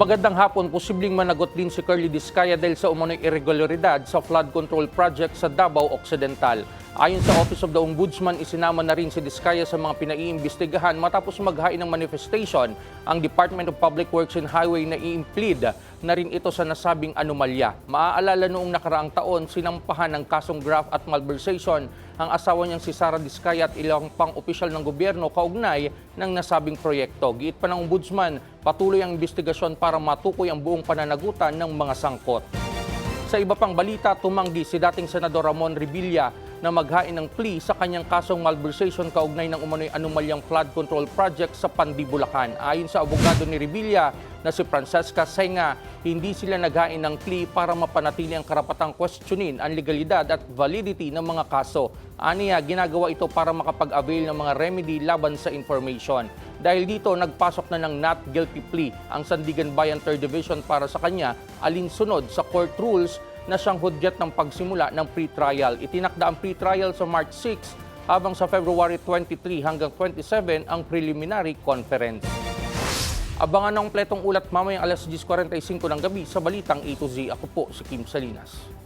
Magandang hapon, posibleng managot din si Curly Discaya dahil sa umano'y irregularidad sa flood control project sa Davao Occidental. Ayon sa Office of the Ombudsman, isinama na rin si Discaya sa mga pinaiimbestigahan matapos maghain ng manifestation ang Department of Public Works and Highway na i-implead na rin ito sa nasabing anomalya. Maaalala noong nakaraang taon, sinampahan ng kasong graft at malversation ang asawa niyang si Sara Discaya at ilang pang opisyal ng gobyerno kaugnay ng nasabing proyekto. Giit pa ng Ombudsman, patuloy ang investigasyon para matukoy ang buong pananagutan ng mga sangkot. Sa iba pang balita, tumanggi si dating Senador Ramon Revilla na maghain ng plea sa kanyang kasong malversation kaugnay ng umano'y anomalyang flood control project sa Pandi, Bulacan. Ayon sa abogado ni Revilla na si Francesca Senga, hindi sila naghain ng plea para mapanatili ang karapatang questionin ang legalidad at validity ng mga kaso. Aniya, ginagawa ito para makapag-avail ng mga remedy laban sa information. Dahil dito, nagpasok na ng not guilty plea ang Sandigan Bayan 3rd Division para sa kanya alinsunod sa court rules na siyang hudyat ng pagsimula ng pre-trial. Itinakda ang pre-trial sa March 6 habang sa February 23 hanggang 27 ang preliminary conference. Abangan ang kompletong ulat mamayang alas 10:45 ng gabi sa Balitang A to Z. Ako po si Kim Salinas.